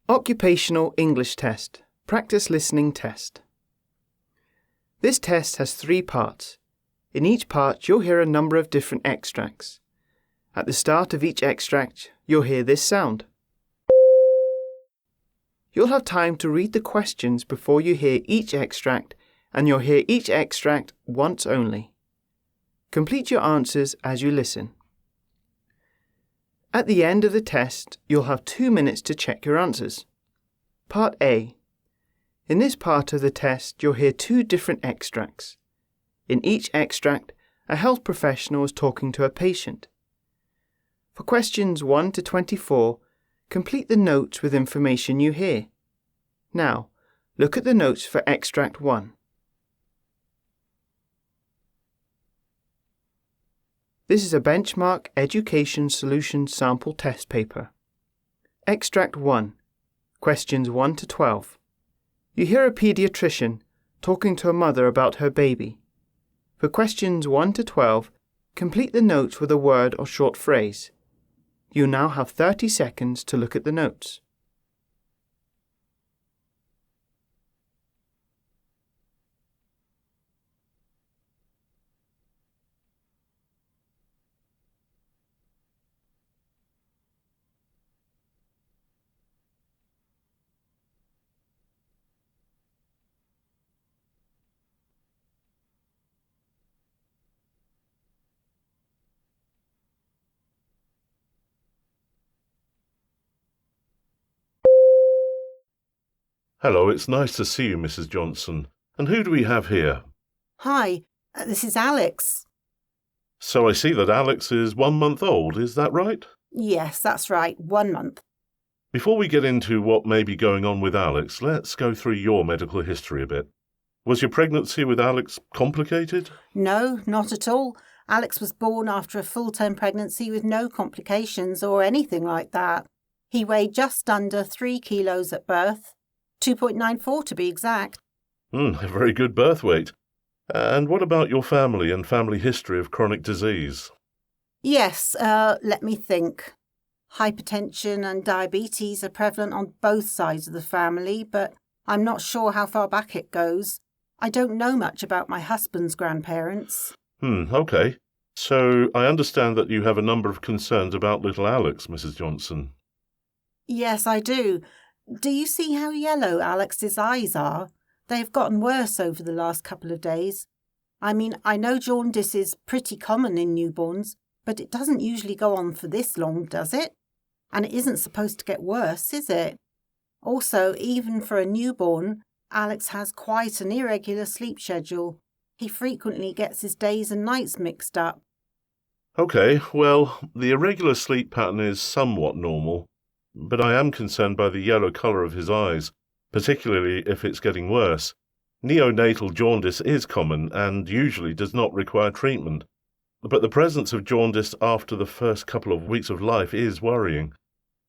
Occupational English Test, Practice Listening Test. This test has 3 parts. In each part, you'll hear a number of different extracts. At the start of each extract, you'll hear this sound. You'll have time to read the questions before you hear each extract, and you'll hear each extract once only. Complete your answers as you listen. At the end of the test, you'll have 2 minutes to check your answers. Part A. In this part of the test, you'll hear 2 different extracts. In each extract, a health professional is talking to a patient. For questions 1 to 24, complete the notes with information you hear. Now, look at the notes for extract 1. This is a Benchmark Education Solutions sample test paper. Extract 1. Questions 1 to 12. You hear a paediatrician talking to a mother about her baby. For questions 1 to 12, complete the notes with a word or short phrase. You now have 30 seconds to look at the notes. Hello, it's nice to see you, Mrs. Johnson. And who do we have here? Hi, this is Alex. So I see that Alex is 1 month old, is that right? Yes, that's right, 1 month. Before we get into what may be going on with Alex, let's go through your medical history a bit. Was your pregnancy with Alex complicated? No, not at all. Alex was born after a full-term pregnancy with no complications or anything like that. He weighed just under 3 kilos at birth. 2.94 to be exact. A very good birth weight. And what about your family and family history of chronic disease? Yes, let me think. Hypertension and diabetes are prevalent on both sides of the family, but I'm not sure how far back it goes. I don't know much about my husband's grandparents. Okay. So I understand that you have a number of concerns about little Alex, Mrs. Johnson. Yes, I do. Do you see how yellow Alex's eyes are? They have gotten worse over the last couple of days. I mean, I know jaundice is pretty common in newborns, but it doesn't usually go on for this long, does it? And it isn't supposed to get worse, is it? Also, even for a newborn, Alex has quite an irregular sleep schedule. He frequently gets his days and nights mixed up. Okay, well, the irregular sleep pattern is somewhat normal. But I am concerned by the yellow colour of his eyes, particularly if it's getting worse. Neonatal jaundice is common and usually does not require treatment, but the presence of jaundice after the first couple of weeks of life is worrying.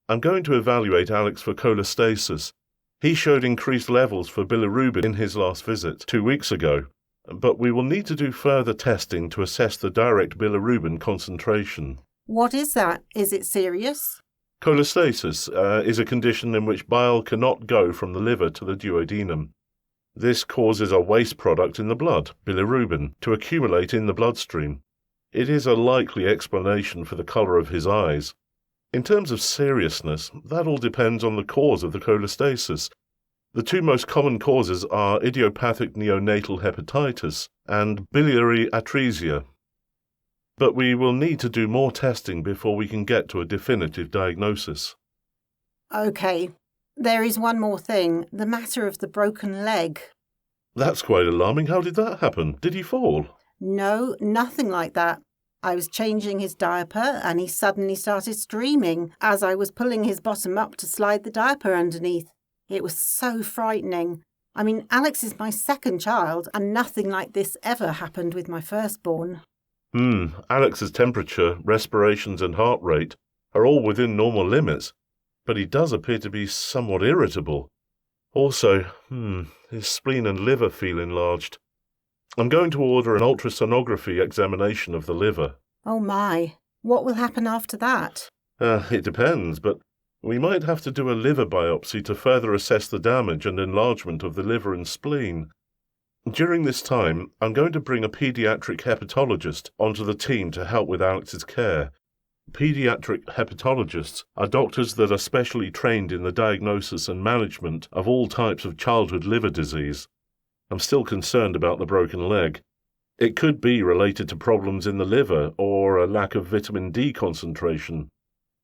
I'm going to evaluate Alex for cholestasis. He showed increased levels for bilirubin in his last visit 2 weeks ago, but we will need to do further testing to assess the direct bilirubin concentration. What is that? Is it serious? Cholestasis is a condition in which bile cannot go from the liver to the duodenum. This causes a waste product in the blood, bilirubin, to accumulate in the bloodstream. It is a likely explanation for the colour of his eyes. In terms of seriousness, that all depends on the cause of the cholestasis. The 2 most common causes are idiopathic neonatal hepatitis and biliary atresia. But we will need to do more testing before we can get to a definitive diagnosis. OK. There is one more thing, the matter of the broken leg. That's quite alarming. How did that happen? Did he fall? No, nothing like that. I was changing his diaper and he suddenly started screaming as I was pulling his bottom up to slide the diaper underneath. It was so frightening. I mean, Alex is my second child and nothing like this ever happened with my firstborn. Alex's temperature, respirations and heart rate are all within normal limits, but he does appear to be somewhat irritable. Also, his spleen and liver feel enlarged. I'm going to order an ultrasonography examination of the liver. Oh my, what will happen after that? It depends, but We might have to do a liver biopsy to further assess the damage and enlargement of the liver and spleen. During this time, I'm going to bring a paediatric hepatologist onto the team to help with Alex's care. Paediatric hepatologists are doctors that are specially trained in the diagnosis and management of all types of childhood liver disease. I'm still concerned about the broken leg. It could be related to problems in the liver or a lack of vitamin D concentration.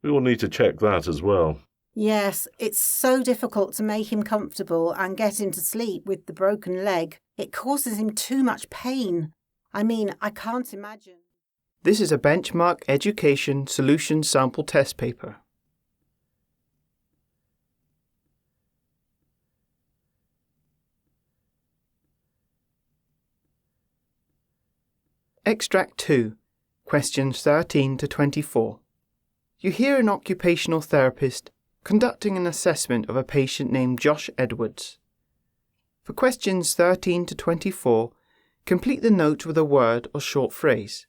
We will need to check that as well. Yes, it's so difficult to make him comfortable and get him to sleep with the broken leg. It causes him too much pain. I mean, I can't imagine. This is a Benchmark Education Solution Sample Test paper. Extract 2, questions 13 to 24. You hear an occupational therapist conducting an assessment of a patient named Josh Edwards. For questions 13 to 24, complete the note with a word or short phrase.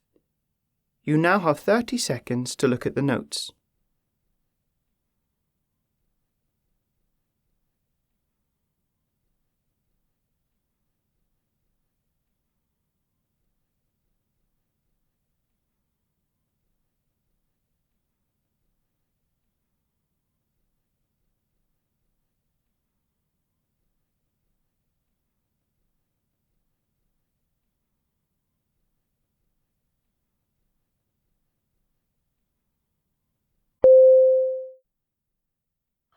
You now have 30 seconds to look at the notes.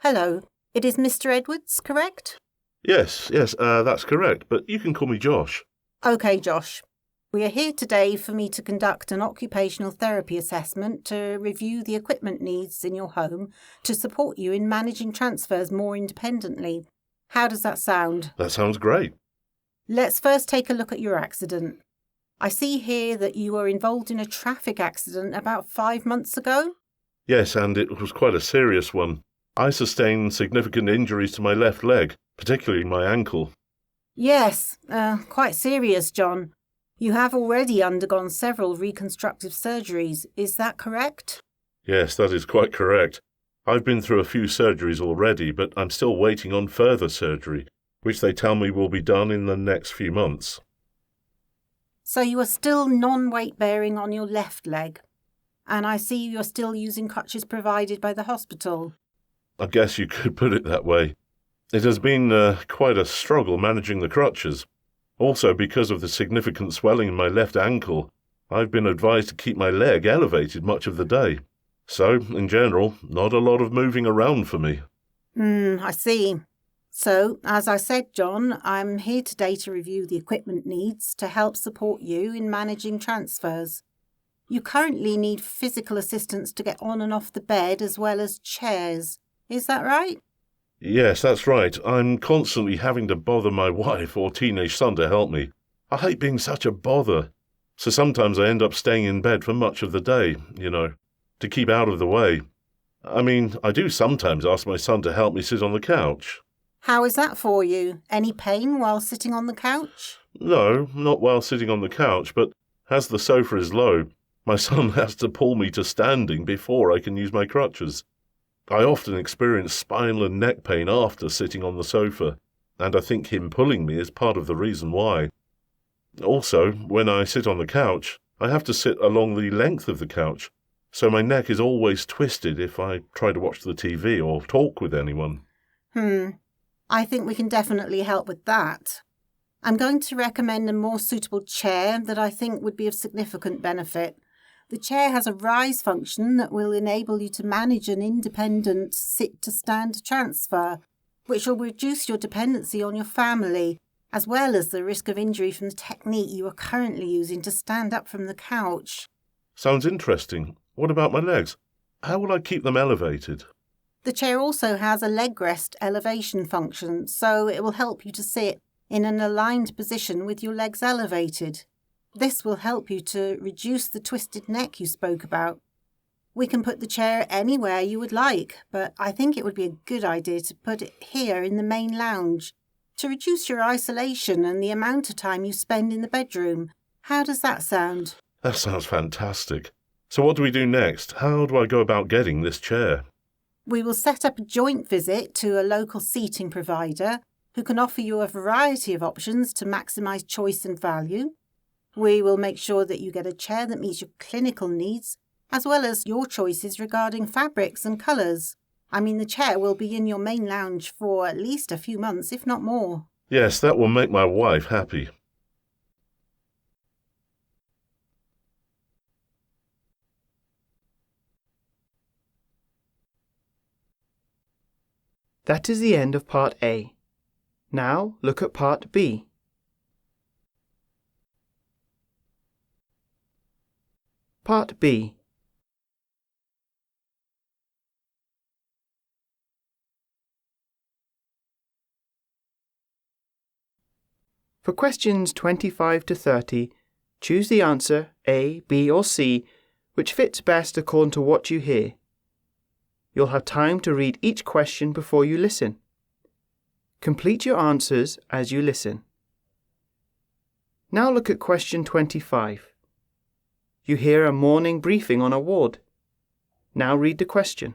Hello, it is Mr. Edwards, correct? Yes, that's correct, but you can call me Josh. OK, Josh. We are here today for me to conduct an occupational therapy assessment to review the equipment needs in your home to support you in managing transfers more independently. How does that sound? That sounds great. Let's first take a look at your accident. I see here that you were involved in a traffic accident about 5 months ago. Yes, and it was quite a serious one. I sustained significant injuries to my left leg, particularly my ankle. Yes, quite serious, John. You have already undergone several reconstructive surgeries, is that correct? Yes, that is quite correct. I've been through a few surgeries already, but I'm still waiting on further surgery, which they tell me will be done in the next few months. So you are still non-weight bearing on your left leg, and I see you're still using crutches provided by the hospital. I guess you could put it that way. It has been quite a struggle managing the crutches. Also, because of the significant swelling in my left ankle, I've been advised to keep my leg elevated much of the day. So, in general, not a lot of moving around for me. I see. So, as I said, John, I'm here today to review the equipment needs to help support you in managing transfers. You currently need physical assistance to get on and off the bed as well as chairs. Is that right? Yes, that's right. I'm constantly having to bother my wife or teenage son to help me. I hate being such a bother. So sometimes I end up staying in bed for much of the day, to keep out of the way. I mean, I do sometimes ask my son to help me sit on the couch. How is that for you? Any pain while sitting on the couch? No, not while sitting on the couch, but as the sofa is low, my son has to pull me to standing before I can use my crutches. I often experience spinal and neck pain after sitting on the sofa, and I think him pulling me is part of the reason why. Also, when I sit on the couch, I have to sit along the length of the couch, so my neck is always twisted if I try to watch the TV or talk with anyone. I think we can definitely help with that. I'm going to recommend a more suitable chair that I think would be of significant benefit. The chair has a rise function that will enable you to manage an independent sit-to-stand transfer, which will reduce your dependency on your family, as well as the risk of injury from the technique you are currently using to stand up from the couch. Sounds interesting. What about my legs? How will I keep them elevated? The chair also has a leg rest elevation function, so it will help you to sit in an aligned position with your legs elevated. This will help you to reduce the twisted neck you spoke about. We can put the chair anywhere you would like, but I think it would be a good idea to put it here in the main lounge to reduce your isolation and the amount of time you spend in the bedroom. How does that sound? That sounds fantastic. So what do we do next? How do I go about getting this chair? We will set up a joint visit to a local seating provider who can offer you a variety of options to maximise choice and value. We will make sure that you get a chair that meets your clinical needs, as well as your choices regarding fabrics and colours. The chair will be in your main lounge for at least a few months, if not more. Yes, that will make my wife happy. That is the end of Part A. Now look at Part B. Part B. For questions 25 to 30, choose the answer A, B or C, which fits best according to what you hear. You'll have time to read each question before you listen. Complete your answers as you listen. Now look at question 25. You hear a morning briefing on a ward. Now read the question.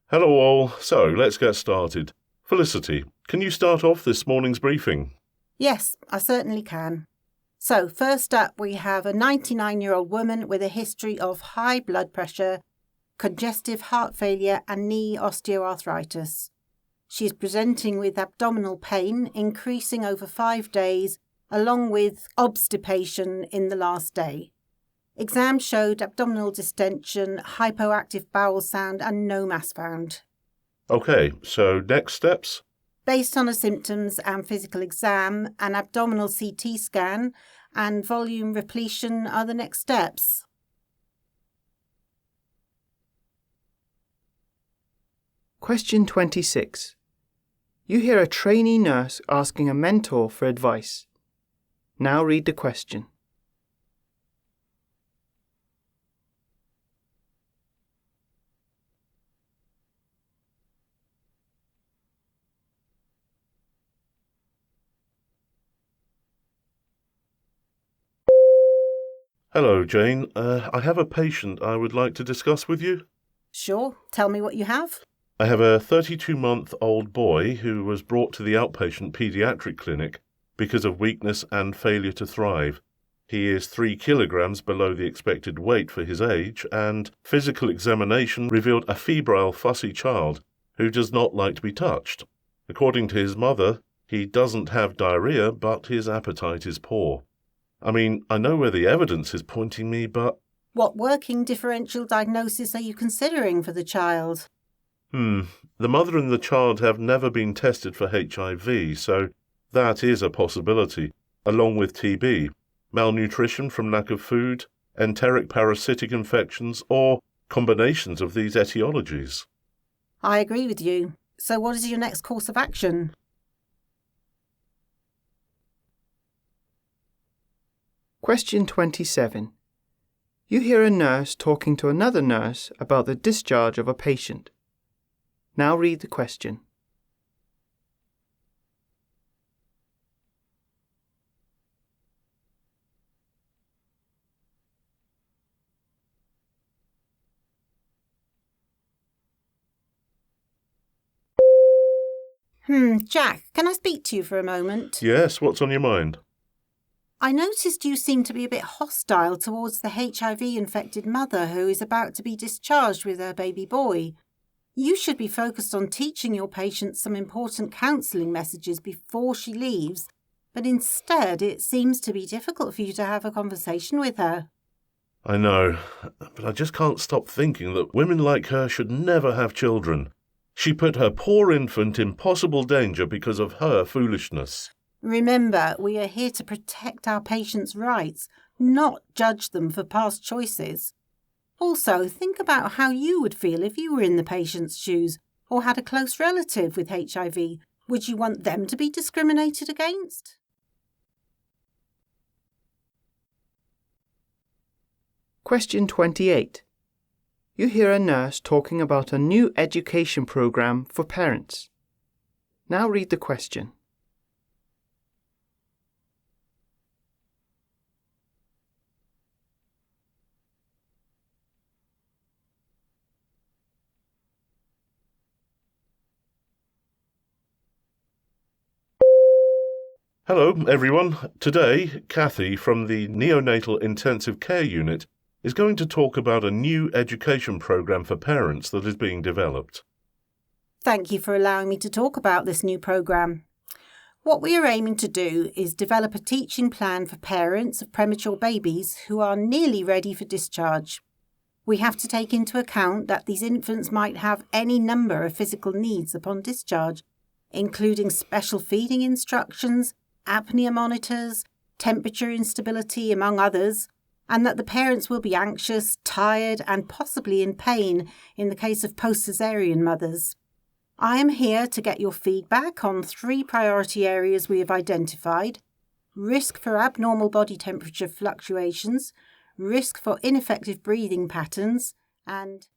Hello all, so let's get started. Felicity, can you start off this morning's briefing? Yes, I certainly can. So, first up, we have a 99-year-old woman with a history of high blood pressure, congestive heart failure and knee osteoarthritis. She is presenting with abdominal pain increasing over 5 days, along with obstipation in the last day. Exams showed abdominal distension, hypoactive bowel sound and no mass found. Okay, so next steps? Based on her symptoms and physical exam, an abdominal CT scan and volume repletion are the next steps. Question 26. You hear a trainee nurse asking a mentor for advice. Now read the question. Hello, Jane. I have a patient I would like to discuss with you. Sure, tell me what you have. I have a 32-month-old boy who was brought to the outpatient paediatric clinic because of weakness and failure to thrive. He is 3 kilograms below the expected weight for his age, and physical examination revealed a febrile, fussy child who does not like to be touched. According to his mother, he doesn't have diarrhea, but his appetite is poor. I know where the evidence is pointing me, but... What working differential diagnosis are you considering for the child? The mother and the child have never been tested for HIV, so that is a possibility, along with TB, malnutrition from lack of food, enteric parasitic infections, or combinations of these etiologies. I agree with you. So what is your next course of action? Question 27. You hear a nurse talking to another nurse about the discharge of a patient. Now read the question. Jack, can I speak to you for a moment? Yes, what's on your mind? I noticed you seem to be a bit hostile towards the HIV-infected mother who is about to be discharged with her baby boy. You should be focused on teaching your patient some important counselling messages before she leaves, but instead it seems to be difficult for you to have a conversation with her. I know, but I just can't stop thinking that women like her should never have children. She put her poor infant in possible danger because of her foolishness. Remember, we are here to protect our patients' rights, not judge them for past choices. Also, think about how you would feel if you were in the patient's shoes or had a close relative with HIV. Would you want them to be discriminated against? Question 28. you hear a nurse talking about a new education program for parents. Now read the question. Hello, everyone. Today, Kathy from the Neonatal Intensive Care Unit is going to talk about a new education program for parents that is being developed. Thank you for allowing me to talk about this new program. What we are aiming to do is develop a teaching plan for parents of premature babies who are nearly ready for discharge. We have to take into account that these infants might have any number of physical needs upon discharge, including special feeding instructions, apnea monitors, temperature instability, among others, and that the parents will be anxious, tired, and possibly in pain in the case of post-caesarean mothers. I am here to get your feedback on 3 priority areas we have identified: risk for abnormal body temperature fluctuations, risk for ineffective breathing patterns, and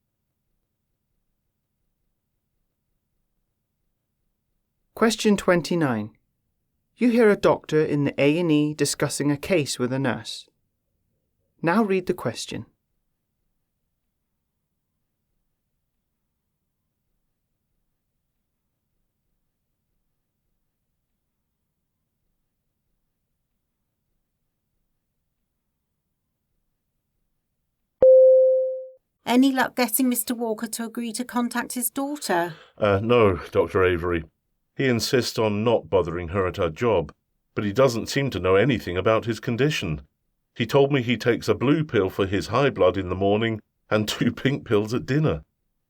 Question 29. You hear a doctor in the A&E discussing a case with a nurse. Now read the question. any luck getting Mr. Walker to agree to contact his daughter? No, Dr. Avery. He insists on not bothering her at her job, but he doesn't seem to know anything about his condition. He told me he takes a blue pill for his high blood in the morning and 2 pink pills at dinner.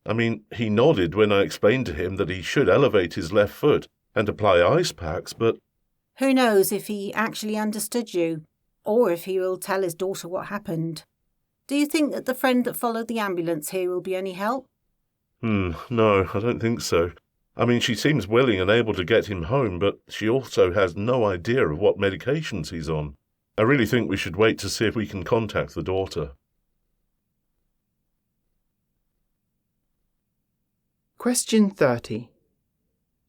I mean, he nodded when I explained to him that he should elevate his left foot and apply ice packs, but... Who knows if he actually understood you, or if he will tell his daughter what happened. Do you think that the friend that followed the ambulance here will be any help? No, I don't think so. I mean, she seems willing and able to get him home, but she also has no idea of what medications he's on. I really think we should wait to see if we can contact the daughter. Question 30.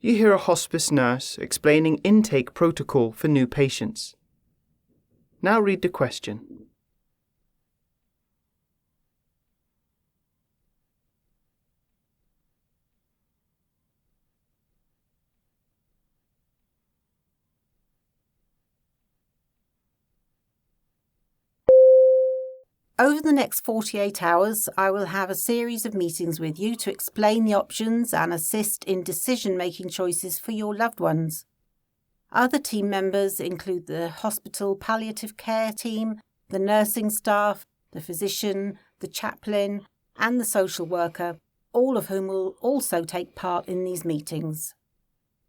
You hear a hospice nurse explaining intake protocol for new patients. Now read the question. Over the next 48 hours, I will have a series of meetings with you to explain the options and assist in decision-making choices for your loved ones. Other team members include the hospital palliative care team, the nursing staff, the physician, the chaplain, and the social worker, all of whom will also take part in these meetings.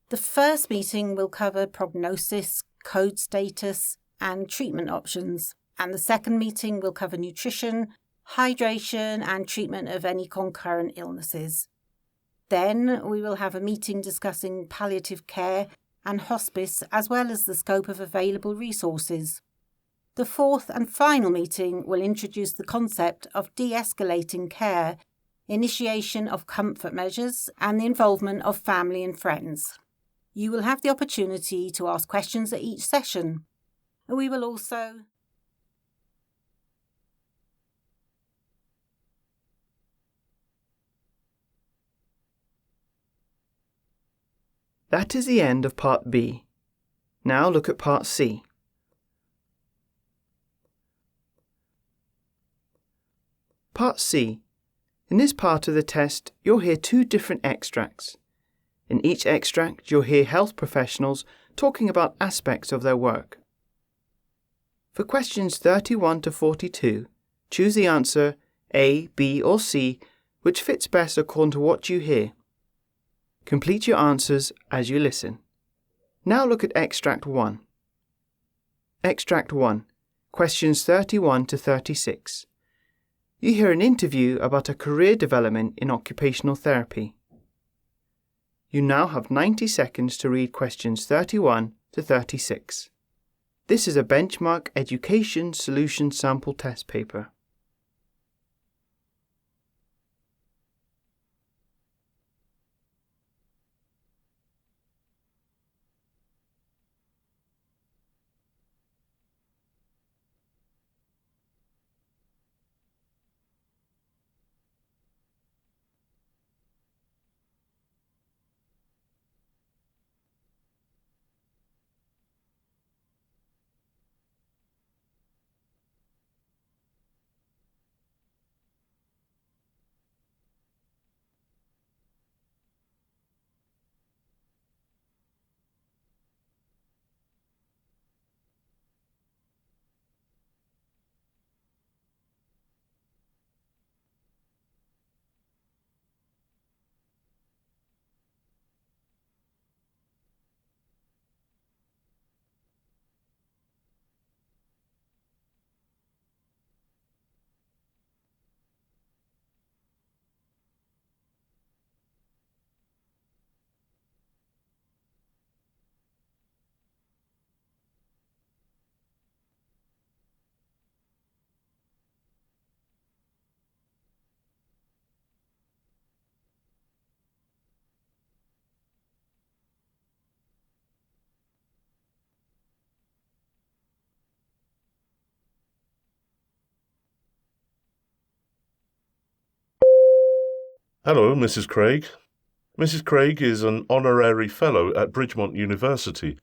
The first meeting will cover prognosis, code status, and treatment options. And the second meeting will cover nutrition, hydration, and treatment of any concurrent illnesses. Then we will have a meeting discussing palliative care and hospice, as well as the scope of available resources. The fourth and final meeting will introduce the concept of de-escalating care, initiation of comfort measures, and the involvement of family and friends. You will have the opportunity to ask questions at each session. We will also... That is the end of Part B. Now look at Part C. Part C. In this part of the test, you'll hear 2 different extracts. In each extract, you'll hear health professionals talking about aspects of their work. For questions 31 to 42, choose the answer A, B, or C, which fits best according to what you hear. Complete your answers as you listen. Now look at Extract 1. Extract 1. Questions 31 to 36. You hear an interview about a career development in occupational therapy. You now have 90 seconds to read questions 31 to 36. This is a benchmark education solution sample test paper. Hello, Mrs. Craig. Mrs. Craig is an honorary fellow at Bridgemont University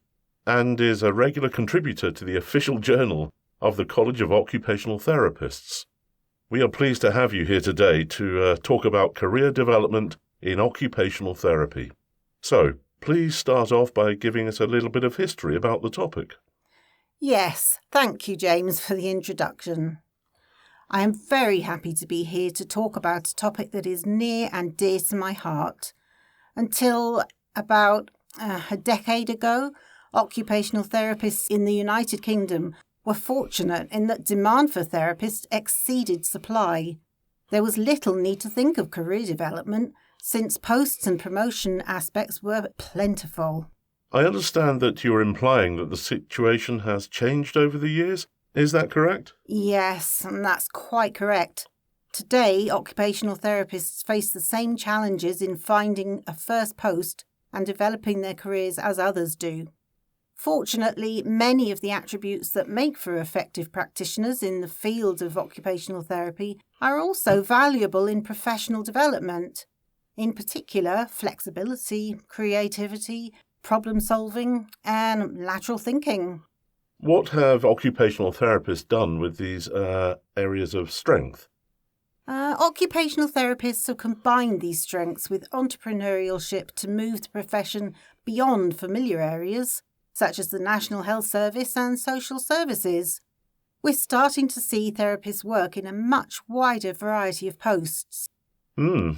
and is a regular contributor to the official journal of the College of Occupational Therapists. We are pleased to have you here today to talk about career development in occupational therapy. So, please start off by giving us a little bit of history about the topic. Yes, thank you, James, for the introduction. I am very happy to be here to talk about a topic that is near and dear to my heart. Until about a decade ago, occupational therapists in the United Kingdom were fortunate in that demand for therapists exceeded supply. There was little need to think of career development since posts and promotion aspects were plentiful. I understand that you're implying that the situation has changed over the years. Is that correct? Yes, and that's quite correct. Today, occupational therapists face the same challenges in finding a first post and developing their careers as others do. Fortunately, many of the attributes that make for effective practitioners in the field of occupational therapy are also valuable in professional development. In particular, flexibility, creativity, problem solving, and lateral thinking. What have occupational therapists done with these areas of strength? Occupational therapists have combined these strengths with entrepreneurship to move the profession beyond familiar areas, such as the National Health Service and social services. We're starting to see therapists work in a much wider variety of posts.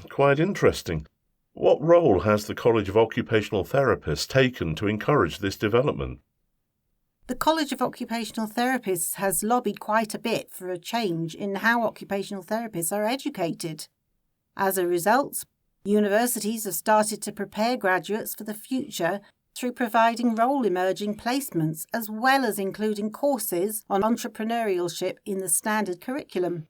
Quite interesting. What role has the College of Occupational Therapists taken to encourage this development? The College of Occupational Therapists has lobbied quite a bit for a change in how occupational therapists are educated. As a result, universities have started to prepare graduates for the future through providing role-emerging placements as well as including courses on entrepreneurship in the standard curriculum.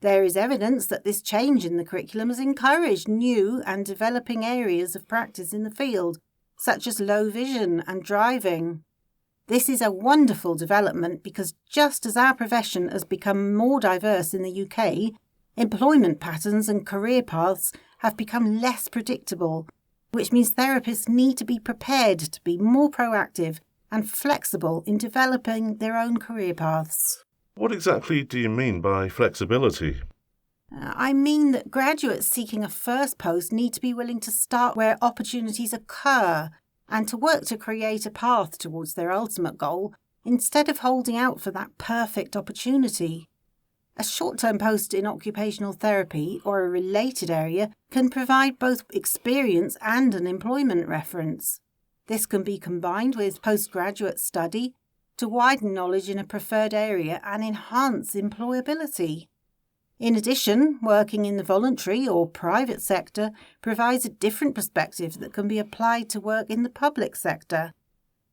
There is evidence that this change in the curriculum has encouraged new and developing areas of practice in the field, such as low vision and driving. This is a wonderful development because just as our profession has become more diverse in the UK, employment patterns and career paths have become less predictable, which means therapists need to be prepared to be more proactive and flexible in developing their own career paths. What exactly do you mean by flexibility? I mean that graduates seeking a first post need to be willing to start where opportunities occur and to work to create a path towards their ultimate goal instead of holding out for that perfect opportunity. A short-term post in occupational therapy or a related area can provide both experience and an employment reference. This can be combined with postgraduate study to widen knowledge in a preferred area and enhance employability. In addition, working in the voluntary or private sector provides a different perspective that can be applied to work in the public sector.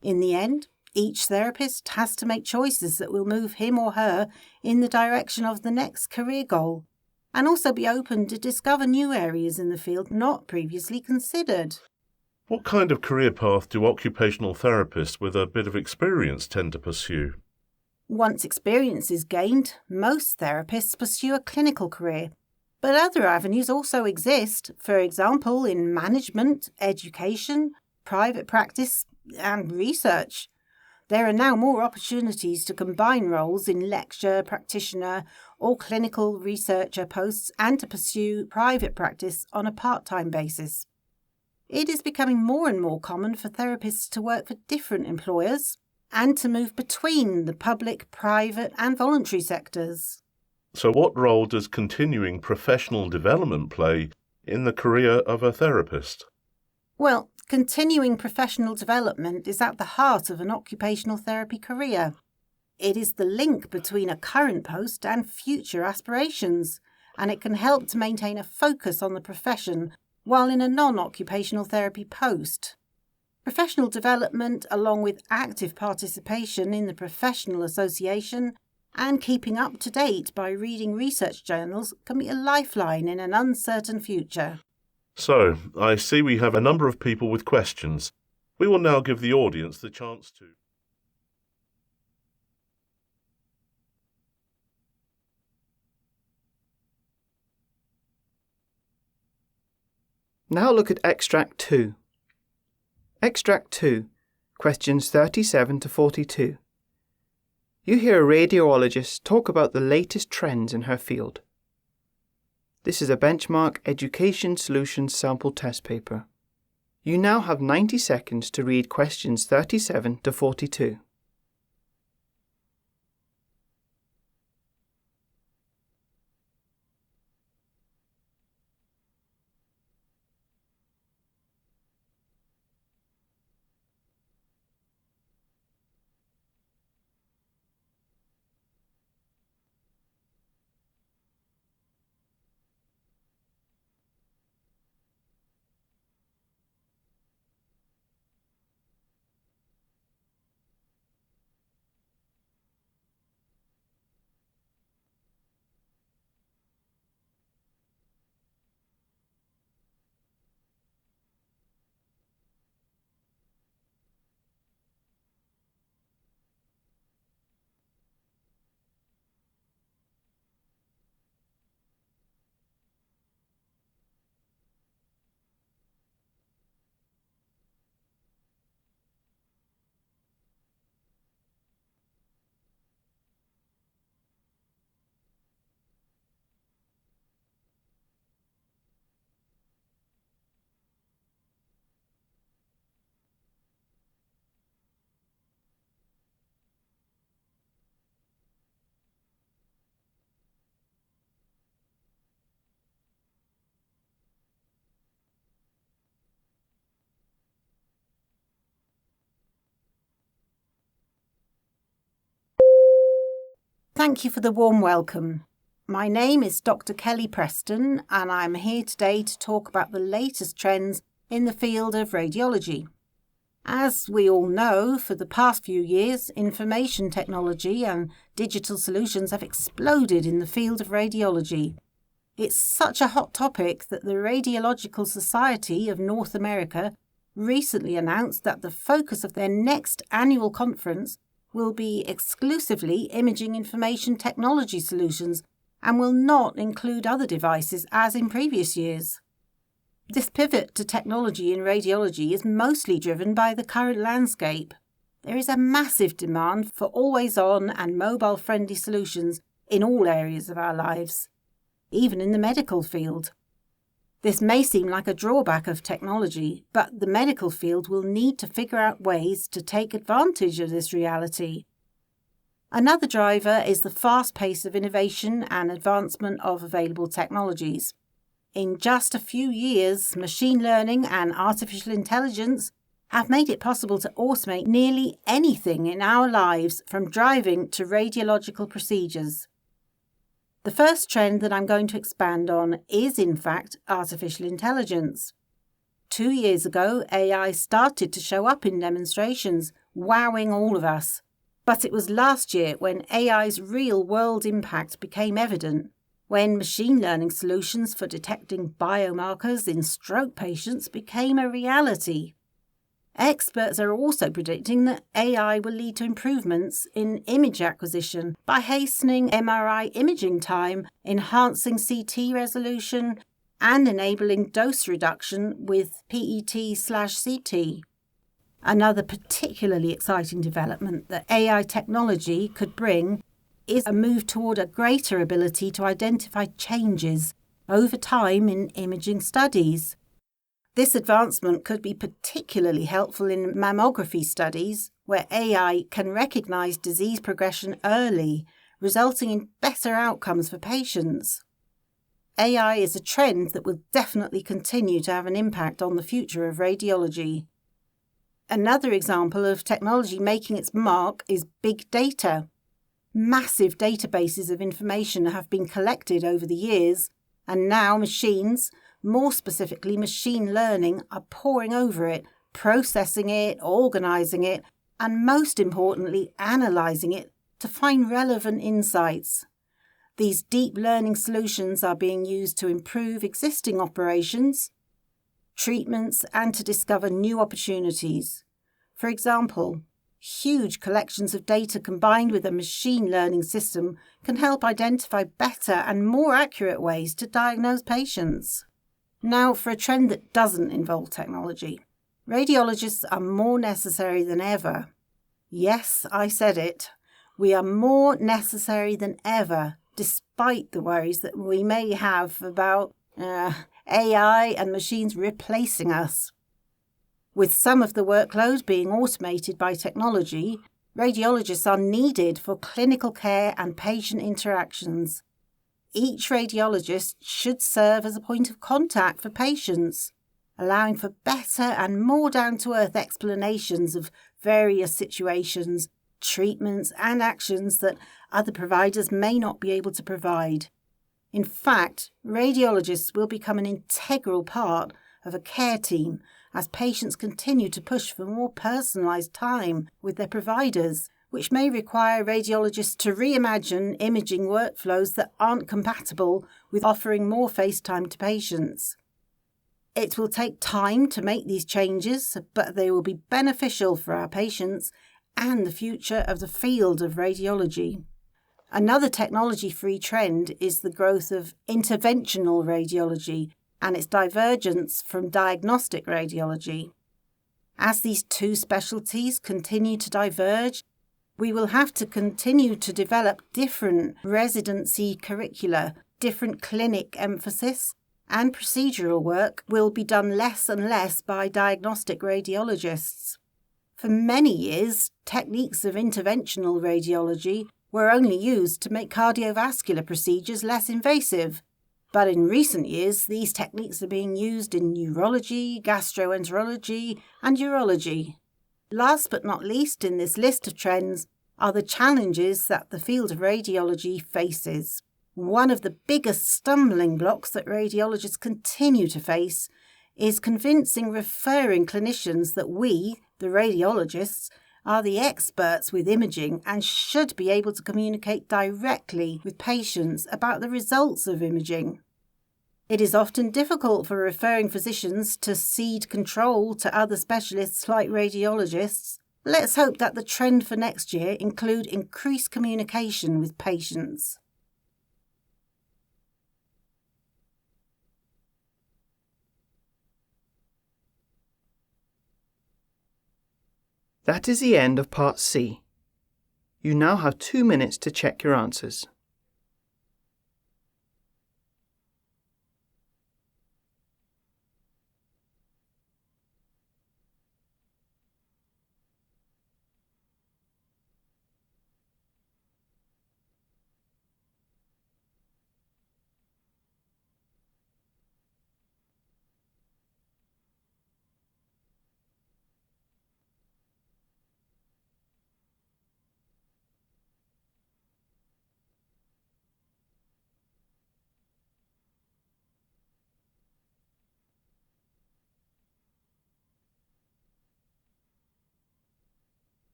In the end, each therapist has to make choices that will move him or her in the direction of the next career goal, and also be open to discover new areas in the field not previously considered. What kind of career path do occupational therapists with a bit of experience tend to pursue? Once experience is gained, most therapists pursue a clinical career, but other avenues also exist, for example in management, education, private practice and research. There are now more opportunities to combine roles in lecturer, practitioner or clinical researcher posts and to pursue private practice on a part-time basis. It is becoming more and more common for therapists to work for different employers and to move between the public, private and voluntary sectors. So what role does continuing professional development play in the career of a therapist? Well, continuing professional development is at the heart of an occupational therapy career. It is the link between a current post and future aspirations, and it can help to maintain a focus on the profession while in a non-occupational therapy post. Professional development, along with active participation in the professional association and keeping up to date by reading research journals, can be a lifeline in an uncertain future. So, I see we have a number of people with questions. We will now give the audience the chance to. Now look at Extract 2. Extract 2, questions 37 to 42. You hear a radiologist talk about the latest trends in her field. This is a Benchmark Education Solutions sample test paper. You now have 90 seconds to read questions 37 to 42. Thank you for the warm welcome. My name is Dr. Kelly Preston, and I'm here today to talk about the latest trends in the field of radiology. As we all know, for the past few years, information technology and digital solutions have exploded in the field of radiology. It's such a hot topic that the Radiological Society of North America recently announced that the focus of their next annual conference will be exclusively imaging information technology solutions and will not include other devices as in previous years. This pivot to technology in radiology is mostly driven by the current landscape. There is a massive demand for always-on and mobile-friendly solutions in all areas of our lives, even in the medical field. This may seem like a drawback of technology, but the medical field will need to figure out ways to take advantage of this reality. Another driver is the fast pace of innovation and advancement of available technologies. In just a few years, machine learning and artificial intelligence have made it possible to automate nearly anything in our lives, from driving to radiological procedures. The first trend that I'm going to expand on is, in fact, artificial intelligence. 2 years ago, AI started to show up in demonstrations, wowing all of us. But it was last year when AI's real-world impact became evident, when machine learning solutions for detecting biomarkers in stroke patients became a reality. Experts are also predicting that AI will lead to improvements in image acquisition by hastening MRI imaging time, enhancing CT resolution, and enabling dose reduction with PET/CT. Another particularly exciting development that AI technology could bring is a move toward a greater ability to identify changes over time in imaging studies. This advancement could be particularly helpful in mammography studies, where AI can recognize disease progression early, resulting in better outcomes for patients. AI is a trend that will definitely continue to have an impact on the future of radiology. Another example of technology making its mark is big data. Massive databases of information have been collected over the years, and now machines, more specifically machine learning, are poring over it, processing it, organising it, and most importantly, analysing it to find relevant insights. These deep learning solutions are being used to improve existing operations, treatments, and to discover new opportunities. For example, huge collections of data combined with a machine learning system can help identify better and more accurate ways to diagnose patients. Now, for a trend that doesn't involve technology. Radiologists are more necessary than ever. Yes, I said it. We are more necessary than ever, despite the worries that we may have about AI and machines replacing us. With some of the workload being automated by technology, radiologists are needed for clinical care and patient interactions. Each radiologist should serve as a point of contact for patients, allowing for better and more down-to-earth explanations of various situations, treatments and actions that other providers may not be able to provide. In fact, radiologists will become an integral part of a care team as patients continue to push for more personalised time with their providers, which may require radiologists to reimagine imaging workflows that aren't compatible with offering more face time to patients. It will take time to make these changes, but they will be beneficial for our patients and the future of the field of radiology. Another technology-free trend is the growth of interventional radiology and its divergence from diagnostic radiology. As these two specialties continue to diverge, we will have to continue to develop different residency curricula, different clinic emphasis, and procedural work will be done less and less by diagnostic radiologists. For many years, techniques of interventional radiology were only used to make cardiovascular procedures less invasive. But in recent years, these techniques are being used in neurology, gastroenterology, and urology. Last but not least in this list of trends are the challenges that the field of radiology faces. One of the biggest stumbling blocks that radiologists continue to face is convincing referring clinicians that we, the radiologists, are the experts with imaging and should be able to communicate directly with patients about the results of imaging. It is often difficult for referring physicians to cede control to other specialists like radiologists. Let's hope that the trend for next year include increased communication with patients. That is the end of Part C. You now have 2 minutes to check your answers.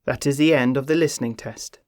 That is the end of the listening test.